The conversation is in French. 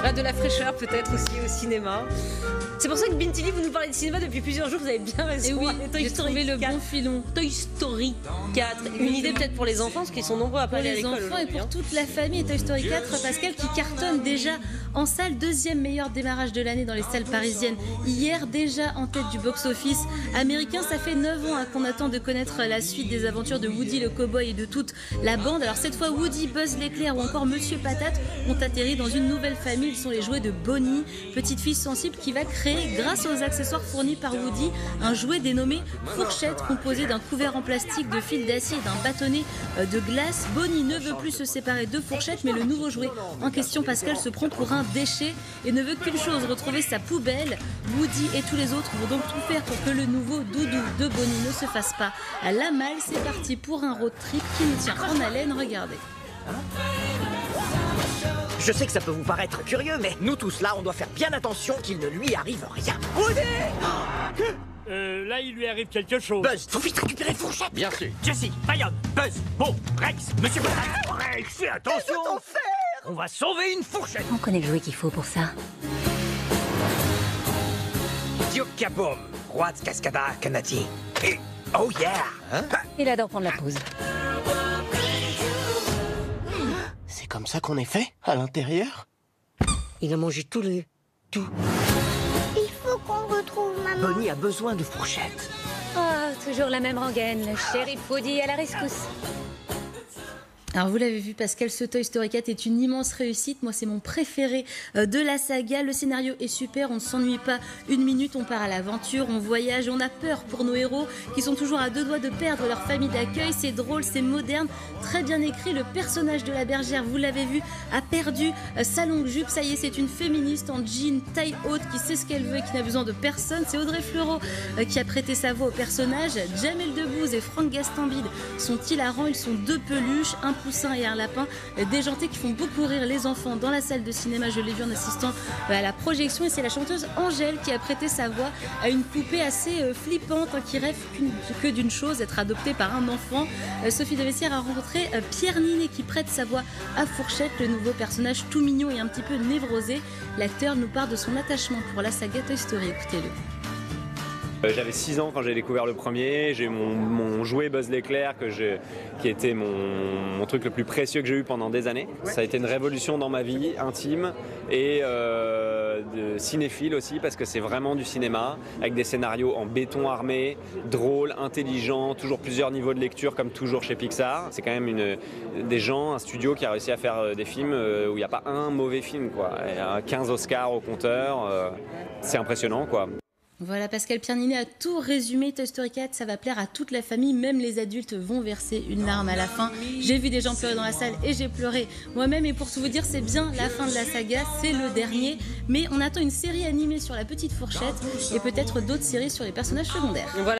Voilà, de la fraîcheur peut-être aussi au cinéma. C'est pour ça que Bintili, vous nous parlez de cinéma depuis plusieurs jours, vous avez bien raison. Et oui, Toy j'ai Story trouvé le 4. bon filon. Toy Story 4. Une idée peut-être pour les enfants, parce qu'ils sont nombreux à pas Pour aller à les l'école enfants et aujourd'hui, pour hein. toute la famille. Toy Story 4, Pascal, qui cartonne déjà en salle, deuxième meilleur démarrage de l'année dans les salles parisiennes. Hier, déjà en tête du box-office américain. Ça fait 9 ans qu'on attend de connaître la suite des aventures de Woody le cowboy et de toute la bande. Alors cette fois, Woody, Buzz l'éclair ou encore Monsieur Patate ont atterri dans une nouvelle famille. Ils sont les jouets de Bonnie, petite fille sensible qui va créer, grâce aux accessoires fournis par Woody, un jouet dénommé Fourchette, composé d'un couvert en plastique, de fil d'acier et d'un bâtonnet de glace. Bonnie ne veut plus se séparer de Fourchette, mais le nouveau jouet en question, Pascal, se prend pour un déchet et ne veut qu'une chose, retrouver sa poubelle. Woody et tous les autres vont donc tout faire pour que le nouveau doudou de Bonnie ne se fasse pas la malle. C'est parti pour un road trip qui nous tient en haleine, regardez. Je sais que ça peut vous paraître curieux, mais nous tous là, on doit faire bien attention qu'il ne lui arrive rien. Woody! Là, il lui arrive quelque chose. Buzz, faut vite récupérer Fourchette. Bien sûr. Jessie, Bayonne, Buzz, Bo, Rex, Monsieur Patate. Rex, fais attention. On va sauver une fourchette. On connaît le jouet qu'il faut pour ça. Diokabom, roi de Cascada, Canadien. Et oh yeah! Il adore prendre la pause. C'est comme ça qu'on est fait, à l'intérieur? Il a mangé tout. Il faut qu'on retrouve maman. Bonnie a besoin de Fourchette. Oh, toujours la même rengaine, le shérif Woody à la rescousse. Alors vous l'avez vu Pascal, ce Toy Story 4 est une immense réussite. Moi c'est mon préféré de la saga. Le scénario est super, on ne s'ennuie pas une minute, on part à l'aventure, on voyage, on a peur pour nos héros qui sont toujours à deux doigts de perdre leur famille d'accueil. C'est drôle, c'est moderne, très bien écrit. Le personnage de la bergère, vous l'avez vu, a perdu sa longue jupe. Ça y est, c'est une féministe en jean taille haute qui sait ce qu'elle veut et qui n'a besoin de personne. C'est Audrey Fleurot qui a prêté sa voix au personnage. Jamel Debbouze et Franck Gastambide sont hilarants, ils sont deux peluches, un poussin et un lapin déjantés qui font beaucoup rire les enfants dans la salle de cinéma. Je l'ai vu en assistant à la projection et c'est la chanteuse Angèle qui a prêté sa voix à une poupée assez flippante qui rêve que d'une chose, être adoptée par un enfant. Sophie de Vessières a rencontré Pierre Ninet qui prête sa voix à Fourchette, le nouveau personnage tout mignon et un petit peu névrosé. L'acteur nous parle de son attachement pour la saga Toy Story. Écoutez-le. J'avais 6 ans quand j'ai découvert le premier, j'ai eu mon jouet Buzz l'éclair qui était mon truc le plus précieux que j'ai eu pendant des années. Ça a été une révolution dans ma vie intime et de cinéphile aussi parce que c'est vraiment du cinéma avec des scénarios en béton armé, drôles, intelligents, toujours plusieurs niveaux de lecture comme toujours chez Pixar. C'est quand même un studio qui a réussi à faire des films où il n'y a pas un mauvais film, quoi. Il y a 15 Oscars au compteur, c'est impressionnant, quoi. Voilà, Pascal Pierre Ninet a tout résumé. Toy Story 4, ça va plaire à toute la famille, même les adultes vont verser une larme à la fin. J'ai vu des gens pleurer dans la salle et j'ai pleuré moi-même. Et pour tout vous dire, c'est bien la fin de la saga, c'est le dernier. Mais on attend une série animée sur la petite Fourchette et peut-être d'autres séries sur les personnages secondaires. Voilà.